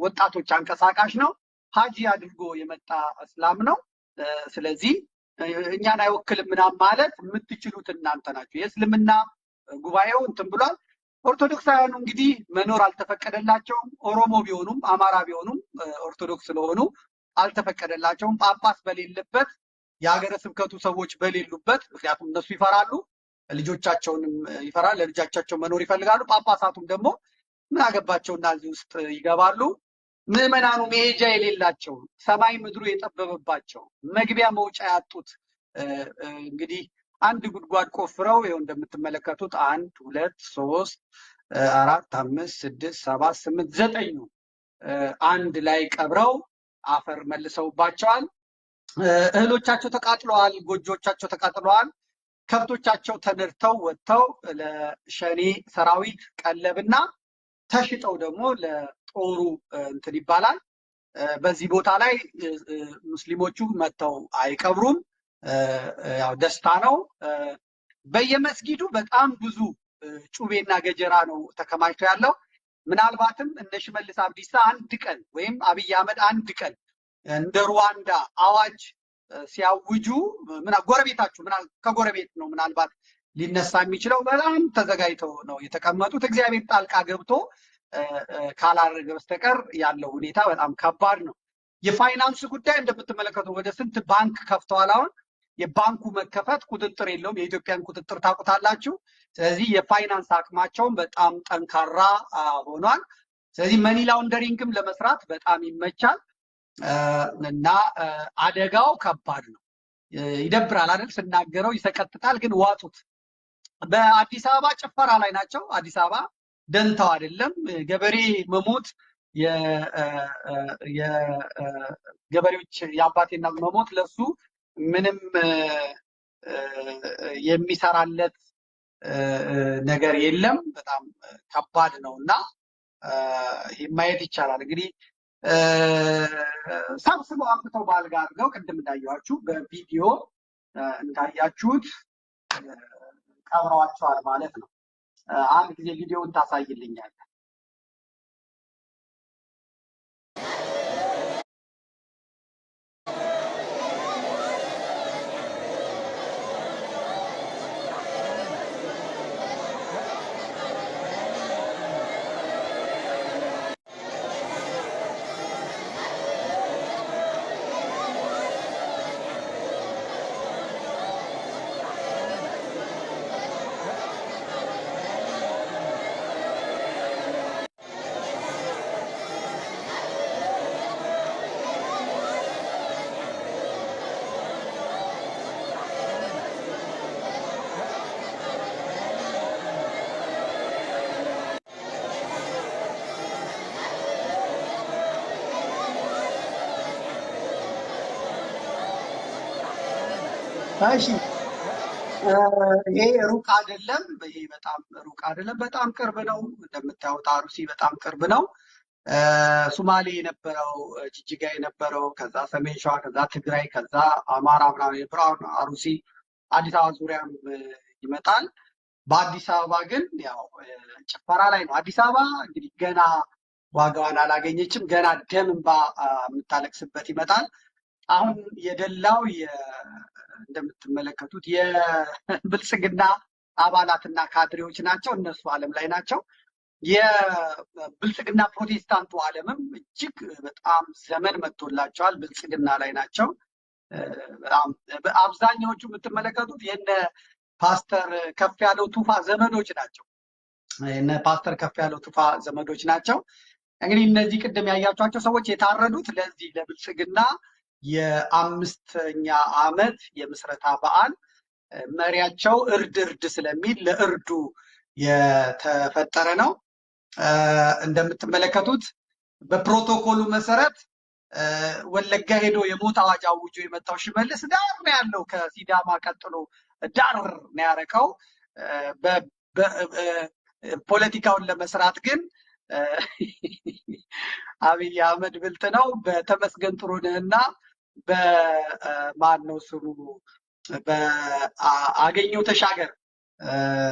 Speaker 1: ወጣቶች አንቀሳቃሽ ነው። ሀጂ አድርጎ የመጣ እስላም ነው። ስለዚህ እኛን አይወክልም ምናምን ማለት የምትችሉት እናንተ ናችሁ። የእስልምና ጉባኤው እንትን ብሏል። ኦርቶዶክሳውያኑ እንግዲህ መኖር አልተፈቀደላቸውም። ኦሮሞ ቢሆኑም አማራ ቢሆኑም ኦርቶዶክስ ስለሆኑ አልተፈቀደላቸውም። ጳጳስ በሌለበት የሀገረ ስብከቱ ሰዎች በሌሉበት፣ ምክንያቱም እነሱ ይፈራሉ፣ ልጆቻቸውንም ይፈራል፣ ለልጆቻቸው መኖር ይፈልጋሉ። ጳጳሳቱም ደግሞ ምን አገባቸውና እዚህ ውስጥ ይገባሉ። ምዕመናኑ መሄጃ የሌላቸው፣ ሰማይ ምድሩ የጠበበባቸው፣ መግቢያ መውጫ ያጡት እንግዲህ አንድ ጉድጓድ ቆፍረው ይኸው እንደምትመለከቱት 1 2 3 4 5 6 7 8 9 አንድ ላይ ቀብረው አፈር መልሰውባቸዋል። እህሎቻቸው ተቃጥለዋል፣ ጎጆቻቸው ተቃጥለዋል። ከብቶቻቸው ተነድተው ወጥተው ለሸኔ ሰራዊት ቀለብና ተሽጠው ደግሞ ለጦሩ እንትን ይባላል። በዚህ ቦታ ላይ ሙስሊሞቹ መጥተው አይቀብሩም። ያው ደስታ ነው። በየመስጊዱ በጣም ብዙ ጩቤና ገጀራ ነው ተከማችቶ ያለው። ምናልባትም እነ ሽመልስ አብዲሳ አንድ ቀን ወይም አብይ አህመድ አንድ ቀን እንደ ሩዋንዳ አዋጅ ሲያውጁ ጎረቤታችሁ ከጎረቤት ነው ምናልባት ሊነሳ የሚችለው። በጣም ተዘጋጅተው ነው የተቀመጡት። እግዚአብሔር ጣልቃ ገብቶ ካላደረገ በስተቀር ያለው ሁኔታ በጣም ከባድ ነው። የፋይናንስ ጉዳይ እንደምትመለከቱ ወደ ስንት ባንክ ከፍተዋል። አሁን የባንኩ መከፈት ቁጥጥር የለውም። የኢትዮጵያን ቁጥጥር ታውቁታላችሁ። ስለዚህ የፋይናንስ አቅማቸውን በጣም ጠንካራ ሆኗል። ስለዚህ መኒ ላውንደሪንግም ለመስራት በጣም ይመቻል እና አደጋው ከባድ ነው። ይደብራል አይደል? ስናገረው ይሰቀጥጣል፣ ግን ዋጡት። በአዲስ አበባ ጭፈራ ላይ ናቸው። አዲስ አበባ ደንታው አይደለም። ገበሬ መሞት የገበሬዎች የአባቴና መሞት ለሱ ምንም የሚሰራለት ነገር የለም። በጣም ከባድ ነው እና ማየት ይቻላል። እንግዲህ ሰብስበው አምጥተው በአልጋ አድርገው ቅድም እንዳያችሁ በቪዲዮ እንዳያችሁት ቀብረዋቸዋል ማለት ነው። አንድ ጊዜ ቪዲዮውን ታሳይልኛለህ። እሺ ይሄ ሩቅ አይደለም። ይሄ በጣም ሩቅ አይደለም፣ በጣም ቅርብ ነው። እንደምታዩት አሩሲ በጣም ቅርብ ነው። ሱማሌ የነበረው ጅጅጋ የነበረው ከዛ ሰሜን ሸዋ ከዛ ትግራይ ከዛ አማራ ምናምን የነበረው አሩሲ አዲስ አበባ ዙሪያም ይመጣል። በአዲስ አበባ ግን ያው ጭፈራ ላይ ነው። አዲስ አበባ እንግዲህ ገና ዋጋዋን አላገኘችም። ገና ደም እንባ የምታለቅስበት ይመጣል። አሁን የደላው እንደምትመለከቱት የብልጽግና አባላትና ካድሬዎች ናቸው። እነሱ ዓለም ላይ ናቸው። የብልጽግና ፕሮቴስታንቱ ዓለምም እጅግ በጣም ዘመን መጥቶላቸዋል። ብልጽግና ላይ ናቸው። አብዛኛዎቹ የምትመለከቱት የነ ፓስተር ከፍ ያለው ቱፋ ዘመዶች ናቸው። የነ ፓስተር ከፍ ያለው ቱፋ ዘመዶች ናቸው። እንግዲህ እነዚህ ቅድም ያያቸዋቸው ሰዎች የታረዱት ለዚህ ለብልጽግና የ5ኛ ዓመት የምስረታ በዓል መሪያቸው እርድ ስለሚል ለእርዱ የተፈጠረ ነው። እንደምትመለከቱት በፕሮቶኮሉ መሰረት ወለጋ ሄዶ የሞት አዋጅ አውጆ የመጣው ሽመልስ ዳር ነው ያለው። ከሲዳማ ቀጥሎ ዳር ነው ያረከው። ፖለቲካውን ለመስራት ግን አብይ አህመድ ብልጥ ነው። በተመስገን ጥሩነህና በማን ነው ስሙ በአገኘው ተሻገር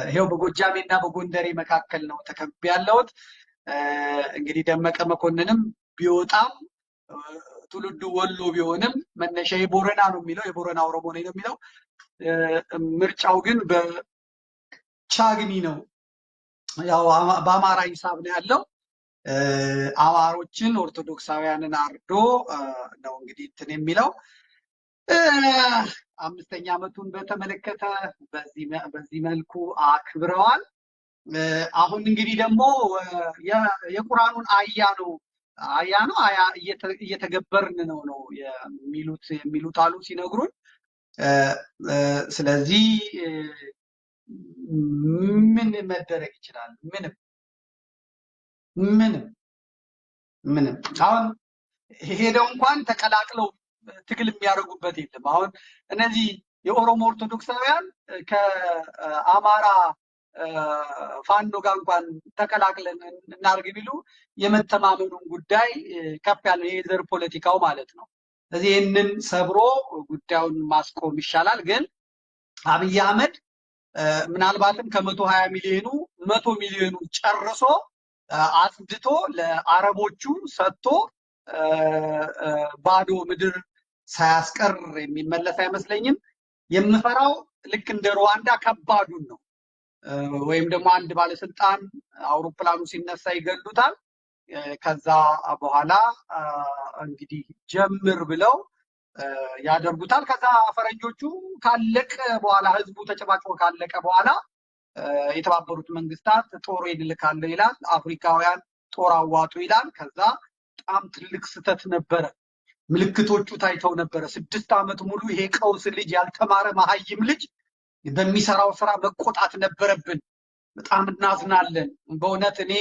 Speaker 1: ይሄው በጎጃሜና በጎንደሬ መካከል ነው ተከብ ያለውት። እንግዲህ ደመቀ መኮንንም ቢወጣም ትውልዱ ወሎ ቢሆንም መነሻ የቦረና ነው የሚለው የቦረና ኦሮሞ ነው የሚለው። ምርጫው ግን በቻግኒ ነው፣ ያው በአማራ ሂሳብ ነው ያለው። አማሮችን ኦርቶዶክሳውያንን አርዶ ነው እንግዲህ እንትን የሚለው። 5ኛ ዓመቱን በተመለከተ በዚህ መልኩ አክብረዋል። አሁን እንግዲህ ደግሞ የቁርአኑን አያ እየተገበርን ነው የሚሉት አሉ ሲነግሩን። ስለዚህ ምን መደረግ ይችላል? ምንም አሁን ሄደው እንኳን ተቀላቅለው ትግል የሚያደርጉበት የለም። አሁን እነዚህ የኦሮሞ ኦርቶዶክሳውያን ከአማራ ፋኖ ጋር እንኳን ተቀላቅለን እናርግ ቢሉ የመተማመኑን ጉዳይ ከፍ ያለ የዘር ፖለቲካው ማለት ነው። ስለዚህ ይህንን ሰብሮ ጉዳዩን ማስቆም ይሻላል። ግን አብይ አህመድ ምናልባትም ከ120 ሚሊዮኑ 100 ሚሊዮኑ ጨርሶ አጽድቶ ለአረቦቹ ሰጥቶ ባዶ ምድር ሳያስቀር የሚመለስ አይመስለኝም። የምፈራው ልክ እንደ ሩዋንዳ ከባዱን ነው። ወይም ደግሞ አንድ ባለስልጣን አውሮፕላኑ ሲነሳ ይገሉታል። ከዛ በኋላ እንግዲህ ጀምር ብለው ያደርጉታል። ከዛ ፈረንጆቹ ካለቀ በኋላ ህዝቡ ተጨባጭ ካለቀ በኋላ የተባበሩት መንግስታት ጦር ይልካል ይላል። አፍሪካውያን ጦር አዋጡ ይላል። ከዛ በጣም ትልቅ ስተት ነበረ። ምልክቶቹ ታይተው ነበረ። 6 ዓመት ሙሉ ይሄ ቀውስ ልጅ ያልተማረ መሀይም ልጅ በሚሰራው ስራ መቆጣት ነበረብን። በጣም እናዝናለን። በእውነት እኔ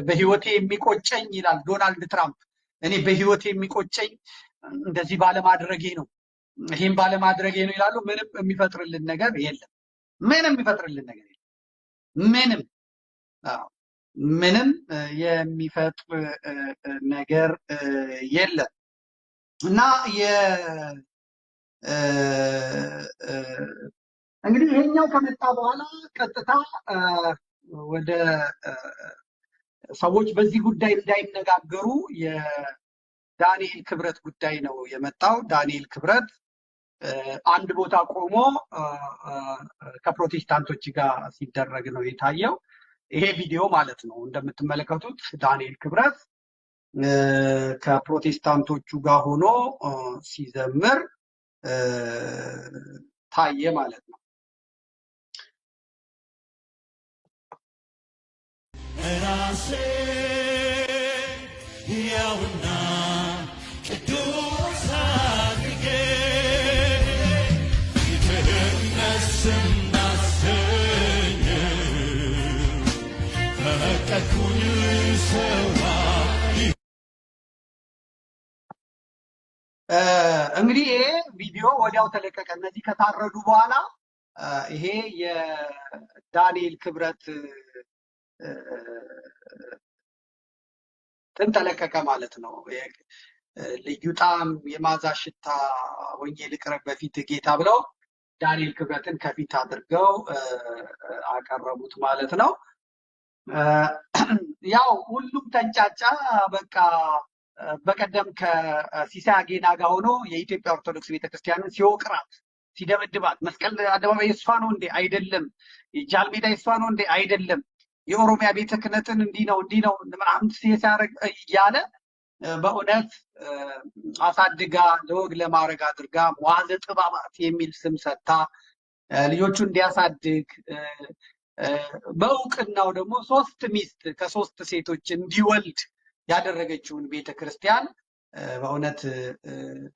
Speaker 1: በህይወቴ የሚቆጨኝ ይላል ዶናልድ ትራምፕ፣ እኔ በህይወቴ የሚቆጨኝ እንደዚህ ባለማድረጌ ነው፣ ይሄን ባለማድረጌ ነው ይላሉ። ምንም የሚፈጥርልን ነገር የለም። ምንም የሚፈጥርልን ነገር የለም። ምንም የሚፈጥር ነገር የለም። እና እንግዲህ ይሄኛው ከመጣ በኋላ ቀጥታ ወደ ሰዎች በዚህ ጉዳይ እንዳይነጋገሩ የዳንኤል ክብረት ጉዳይ ነው የመጣው። ዳንኤል ክብረት አንድ ቦታ ቆሞ ከፕሮቴስታንቶች ጋር ሲደረግ ነው የታየው። ይሄ ቪዲዮ ማለት ነው እንደምትመለከቱት ዳንኤል ክብረት ከፕሮቴስታንቶቹ ጋር ሆኖ ሲዘምር ታየ ማለት ነው። ራሴ ያውና ቅዱስ አድርጌ ስናሰኝ ፈቀድኩኝ ሰዋ። እንግዲህ ይሄ ቪዲዮ ወዲያው ተለቀቀ። እነዚህ ከታረዱ በኋላ ይሄ የዳንኤል ክብረት ተለቀቀ ማለት ነው። ልዩ ጣዕም የማዛ ሽታ ሆኜ ልቅረብ በፊት ጌታ ብለው ዳንኤል ክብረትን ከፊት አድርገው አቀረቡት ማለት ነው። ያው ሁሉም ተንጫጫ። በቃ በቀደም ከሲሳይ አጌና ጋር ሆኖ የኢትዮጵያ ኦርቶዶክስ ቤተክርስቲያንን ሲወቅራት ሲደበድባት፣ መስቀል አደባባይ የእሷ ነው እንዴ? አይደለም። ጃልሜዳ የእሷ ነው እንዴ? አይደለም። የኦሮሚያ ቤተ ክህነትን እንዲህ ነው ምናምን ሲያደርግ እያለ በእውነት አሳድጋ ለወግ ለማድረግ አድርጋ መዋዘ ጥበባት የሚል ስም ሰጥታ ልጆቹ እንዲያሳድግ በእውቅናው ደግሞ 3 ሚስት ከ3 ሴቶች እንዲወልድ ያደረገችውን ቤተክርስቲያን በእውነት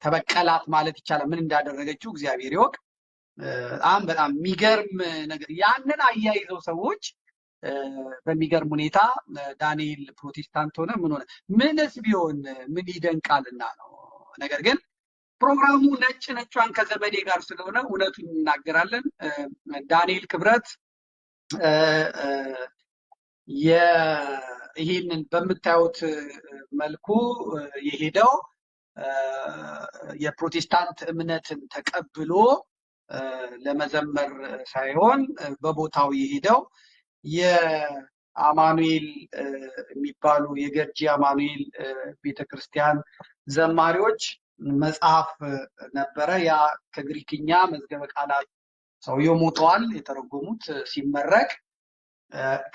Speaker 1: ተበቀላት ማለት ይቻላል። ምን እንዳደረገችው እግዚአብሔር ይወቅ። በጣም የሚገርም ነገር። ያንን አያይዘው ሰዎች በሚገርም ሁኔታ ዳንኤል ፕሮቴስታንት ሆነ ምን ሆነ ምንስ ቢሆን ምን ይደንቃልና ነው። ነገር ግን ፕሮግራሙ ነጭ ነጯን ከዘመዴ ጋር ስለሆነ እውነቱን እናገራለን። ዳንኤል ክብረት ይህንን በምታዩት መልኩ የሄደው የፕሮቴስታንት እምነትን ተቀብሎ ለመዘመር ሳይሆን በቦታው የሄደው የአማኑኤል የሚባሉ የገርጂ አማኑኤል ቤተክርስቲያን ዘማሪዎች መጽሐፍ ነበረ። ያ ከግሪክኛ መዝገበ ቃላት ሰውየው ሞተዋል የተረጎሙት ሲመረቅ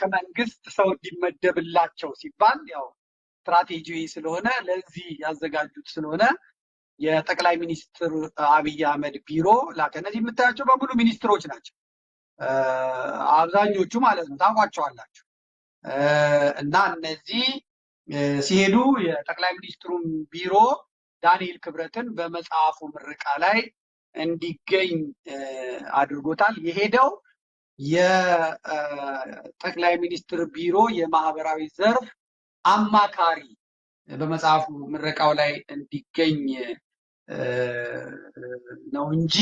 Speaker 1: ከመንግስት ሰው እንዲመደብላቸው ሲባል ያው ስትራቴጂያዊ ስለሆነ ለዚህ ያዘጋጁት ስለሆነ የጠቅላይ ሚኒስትር አብይ አህመድ ቢሮ ላከ። እነዚህ የምታያቸው በሙሉ ሚኒስትሮች ናቸው፣ አብዛኞቹ ማለት ነው፣ ታውቋቸዋላችሁ። እና እነዚህ ሲሄዱ የጠቅላይ ሚኒስትሩን ቢሮ ዳንኤል ክብረትን በመጽሐፉ ምረቃ ላይ እንዲገኝ አድርጎታል። የሄደው የጠቅላይ ሚኒስትር ቢሮ የማህበራዊ ዘርፍ አማካሪ በመጽሐፉ ምረቃው ላይ እንዲገኝ ነው እንጂ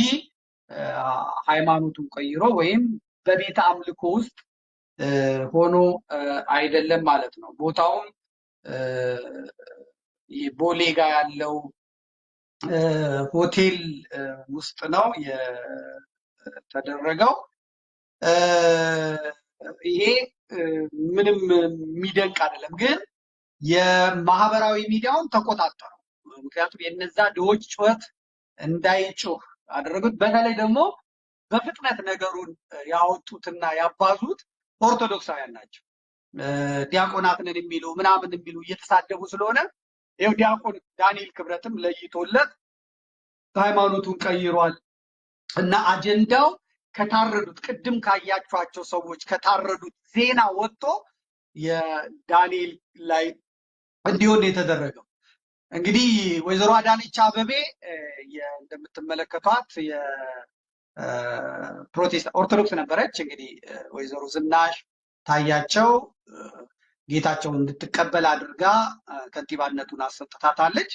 Speaker 1: ሃይማኖቱን ቀይሮ ወይም በቤተ አምልኮ ውስጥ ሆኖ አይደለም ማለት ነው። ቦታውም ቦሌ ጋር ያለው ሆቴል ውስጥ ነው የተደረገው። ይሄ ምንም የሚደንቅ አይደለም፣ ግን የማህበራዊ ሚዲያውን ተቆጣጠሩ። ምክንያቱም የነዛ ድሆች ጩኸት እንዳይጮህ አደረጉት። በተለይ ደግሞ በፍጥነት ነገሩን ያወጡትና ያባዙት ኦርቶዶክሳውያን ናቸው። ዲያቆናትን የሚሉ ምናምን የሚሉ እየተሳደቡ ስለሆነ ይኸው ዲያቆን ዳንኤል ክብረትም ለይቶለት ሃይማኖቱን ቀይሯል እና አጀንዳው ከታረዱት ቅድም ካያችኋቸው ሰዎች ከታረዱት ዜና ወጥቶ የዳንኤል ላይ እንዲሆን የተደረገው። እንግዲህ ወይዘሮ አዳነች አቤቤ እንደምትመለከቷት የፕሮቴስታንት ኦርቶዶክስ ነበረች። እንግዲህ ወይዘሮ ዝናሽ ታያቸው ጌታቸውን እንድትቀበል አድርጋ ከንቲባነቱን አሰጥታታለች።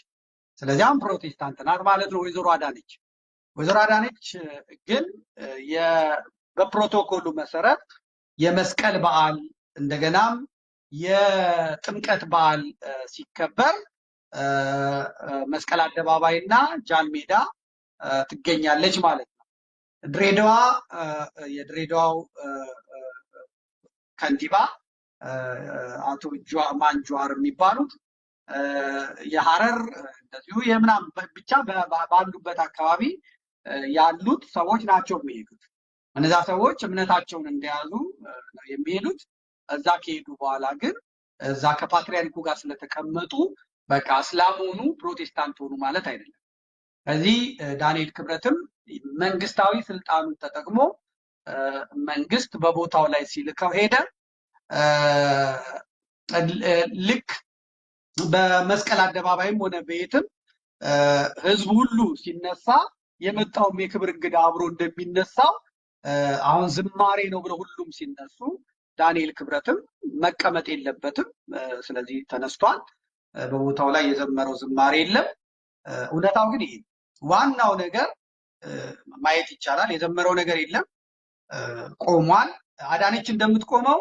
Speaker 1: ስለዚያም ፕሮቴስታንት ናት ማለት ነው ወይዘሮ አዳነች። ወይዘሮ አዳነች ግን በፕሮቶኮሉ መሰረት የመስቀል በዓል እንደገናም የጥምቀት በዓል ሲከበር መስቀል አደባባይ እና ጃን ሜዳ ትገኛለች ማለት ነው። ድሬዳዋ የድሬዳዋው ከንቲባ አቶ ማን ጀዋር የሚባሉት የሐረር እንደዚሁ የምናምን ብቻ ባሉበት አካባቢ ያሉት ሰዎች ናቸው የሚሄዱት። እነዛ ሰዎች እምነታቸውን እንደያዙ ነው የሚሄዱት። እዛ ከሄዱ በኋላ ግን እዛ ከፓትሪያርኩ ጋር ስለተቀመጡ በቃ እስላም ሆኑ ፕሮቴስታንት ሆኑ ማለት አይደለም። ከዚህ ዳንኤል ክብረትም መንግስታዊ ስልጣኑን ተጠቅሞ መንግስት በቦታው ላይ ሲልከው ሄደ። ልክ በመስቀል አደባባይም ሆነ በየትም ህዝቡ ሁሉ ሲነሳ የመጣውም የክብር እንግዳ አብሮ እንደሚነሳው አሁን ዝማሬ ነው ብለው ሁሉም ሲነሱ ዳንኤል ክብረትም መቀመጥ የለበትም። ስለዚህ ተነስቷል። በቦታው ላይ የዘመረው ዝማሬ የለም። እውነታው ግን ይሄ ዋናው ነገር ማየት ይቻላል። የጀመረው ነገር የለም፣ ቆሟል። አዳነች እንደምትቆመው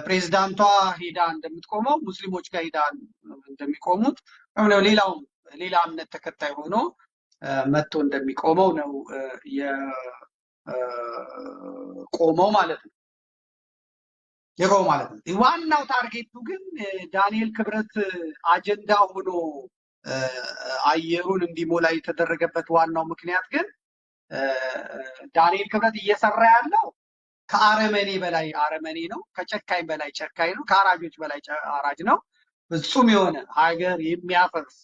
Speaker 1: ፕሬዝዳንቷ ሄዳ እንደምትቆመው ሙስሊሞች ጋር ሄዳ እንደሚቆሙት ሌላውም ሌላ እምነት ተከታይ ሆኖ መጥቶ እንደሚቆመው ነው የቆመው ማለት ነው። የቆመው ማለት ነው። ዋናው ታርጌቱ ግን ዳንኤል ክብረት አጀንዳ ሆኖ አየሩን እንዲሞላ የተደረገበት ዋናው ምክንያት ግን ዳንኤል ክብረት እየሰራ ያለው ከአረመኔ በላይ አረመኔ ነው፣ ከጨካኝ በላይ ጨካኝ ነው፣ ከአራጆች በላይ አራጅ ነው። ፍጹም የሆነ ሀገር የሚያፈርስ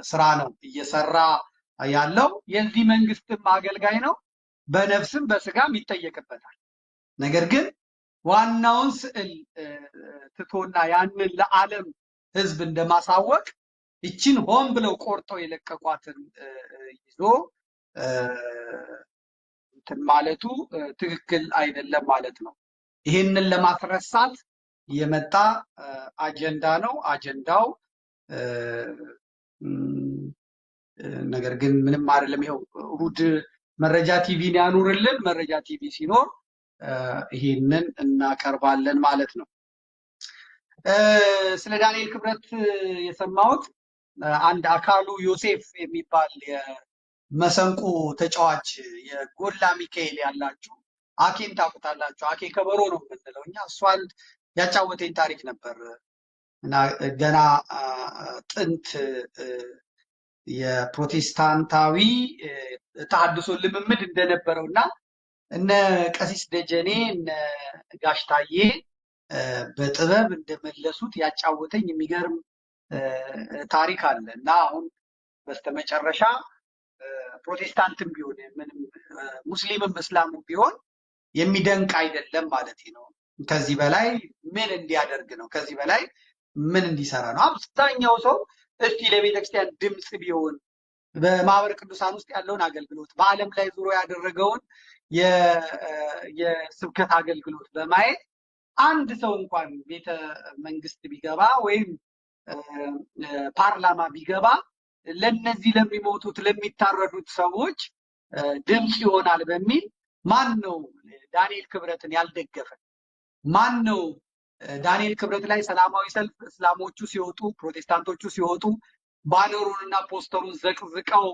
Speaker 1: ስራ ነው እየሰራ ያለው። የዚህ መንግስትም አገልጋይ ነው፣ በነፍስም በስጋም ይጠየቅበታል። ነገር ግን ዋናውን ስዕል ትቶና ያንን ለዓለም ህዝብ እንደማሳወቅ ይችን ሆን ብለው ቆርጠው የለቀቋትን ይዞ ማለቱ ትክክል አይደለም ማለት ነው። ይህንን ለማስረሳት የመጣ አጀንዳ ነው አጀንዳው። ነገር ግን ምንም አይደለም። ይኸው እሑድ መረጃ ቲቪን ያኑርልን። መረጃ ቲቪ ሲኖር ይህንን እናቀርባለን ማለት ነው። ስለ ዳንኤል ክብረት የሰማሁት አንድ አካሉ ዮሴፍ የሚባል የመሰንቆ ተጫዋች የጎላ ሚካኤል ያላችሁ አኬን ታውቁታላችሁ። አኬ ከበሮ ነው የምንለው እኛ። እሱ አንድ ያጫወተኝ ታሪክ ነበር እና ገና ጥንት የፕሮቴስታንታዊ ተሐድሶ ልምምድ እንደነበረው እና እነ ቀሲስ ደጀኔ እነ ጋሽታዬ በጥበብ እንደመለሱት ያጫወተኝ የሚገርም ታሪክ አለ እና አሁን በስተመጨረሻ ፕሮቴስታንትም ቢሆን ምንም ሙስሊምም እስላሙም ቢሆን የሚደንቅ አይደለም ማለት ነው። ከዚህ በላይ ምን እንዲያደርግ ነው? ከዚህ በላይ ምን እንዲሰራ ነው? አብዛኛው ሰው እስቲ ለቤተክርስቲያን ድምፅ ቢሆን በማህበረ ቅዱሳን ውስጥ ያለውን አገልግሎት በዓለም ላይ ዙሮ ያደረገውን የስብከት አገልግሎት በማየት አንድ ሰው እንኳን ቤተ መንግስት ቢገባ ወይም ፓርላማ ቢገባ ለነዚህ ለሚሞቱት ለሚታረዱት ሰዎች ድምፅ ይሆናል በሚል ማን ነው ዳንኤል ክብረትን ያልደገፈ? ማን ነው ዳንኤል ክብረት ላይ ሰላማዊ ሰልፍ እስላሞቹ ሲወጡ ፕሮቴስታንቶቹ ሲወጡ ባነሩንና ፖስተሩን ዘቅዝቀው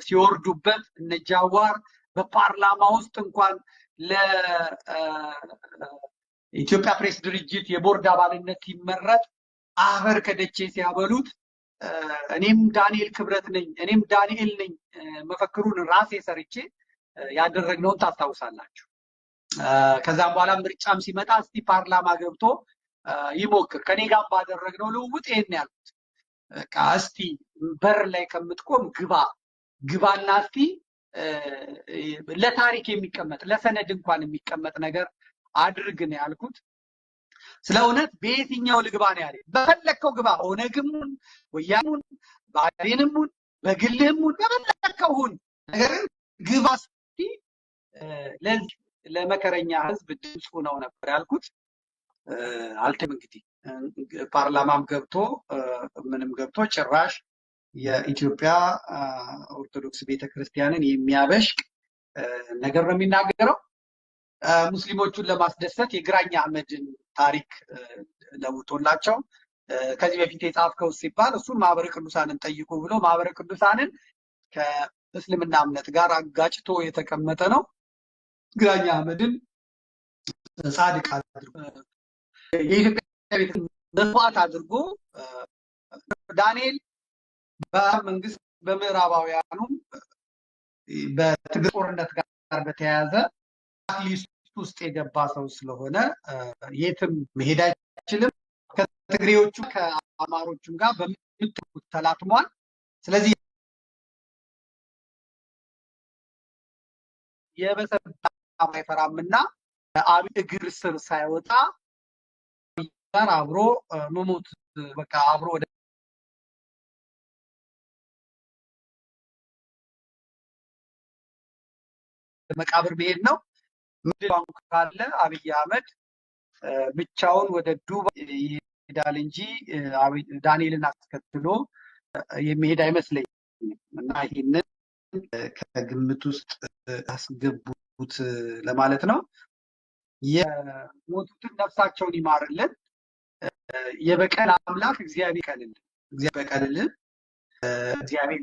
Speaker 1: ሲወርዱበት እነ ጃዋር በፓርላማ ውስጥ እንኳን ለኢትዮጵያ ፕሬስ ድርጅት የቦርድ አባልነት ሲመረጥ አፈር ከደቼ ሲያበሉት እኔም ዳንኤል ክብረት ነኝ እኔም ዳንኤል ነኝ መፈክሩን ራሴ ሰርቼ ያደረግነውን ታስታውሳላችሁ። ከዛም በኋላ ምርጫም ሲመጣ እስቲ ፓርላማ ገብቶ ይሞክር። ከኔ ጋር ባደረግነው ልውውጥ ይሄን ያልኩት በቃ እስቲ በር ላይ ከምትቆም ግባና እስቲ ለታሪክ የሚቀመጥ ለሰነድ እንኳን የሚቀመጥ ነገር አድርግ ነው ያልኩት። ስለ እውነት በየትኛው ልግባ ነው ያለኝ? በፈለከው ግባ፣ ኦነግሙን፣ ወያኔሙን፣ ብአዴንሙን፣ በግልህሙን በፈለከው ሁን፣ ነገር ግን ግባ እስቲ ለዚህ ለመከረኛ ህዝብ ድምፁ ነው ነበር ያልኩት። አልተም እንግዲህ ፓርላማም ገብቶ ምንም ገብቶ ጭራሽ የኢትዮጵያ ኦርቶዶክስ ቤተክርስቲያንን የሚያበሽቅ ነገር ነው የሚናገረው። ሙስሊሞቹን ለማስደሰት የግራኝ አህመድን ታሪክ ለውጦላቸው ከዚህ በፊት የጻፍከው ሲባል እሱን ማህበረ ቅዱሳንን ጠይቁ ብሎ ማህበረ ቅዱሳንን ከእስልምና እምነት ጋር አጋጭቶ የተቀመጠ ነው። ግራኝ አህመድን ጻድቅ አድርጎ የኢትዮጵያ ቤተ መስዋዕት አድርጎ ዳንኤል በመንግስት በምዕራባውያኑ በትግራይ ጦርነት ጋር በተያያዘ ሊስት ውስጥ የገባ ሰው ስለሆነ የትም መሄድ አይችልም። ከትግሬዎቹ ከአማሮቹም ጋር በምትኩት ተላትሟል። ስለዚህ የበሰበ አይፈራምና አብይ እግር ስር ሳይወጣ ጋር አብሮ መሞት በቃ አብሮ ወደ መቃብር መሄድ ነው። ምድር ካለ አብይ አህመድ ብቻውን ወደ ዱባይ ይሄዳል እንጂ ዳንኤልን አስከትሎ የሚሄድ አይመስለኝም እና ይህንን ከግምት ውስጥ አስገቡት ለማለት ነው። የሞቱትን ነፍሳቸውን ይማርልን። የበቀል አምላክ እግዚአብሔር ይቀልልን። እግዚአብሔር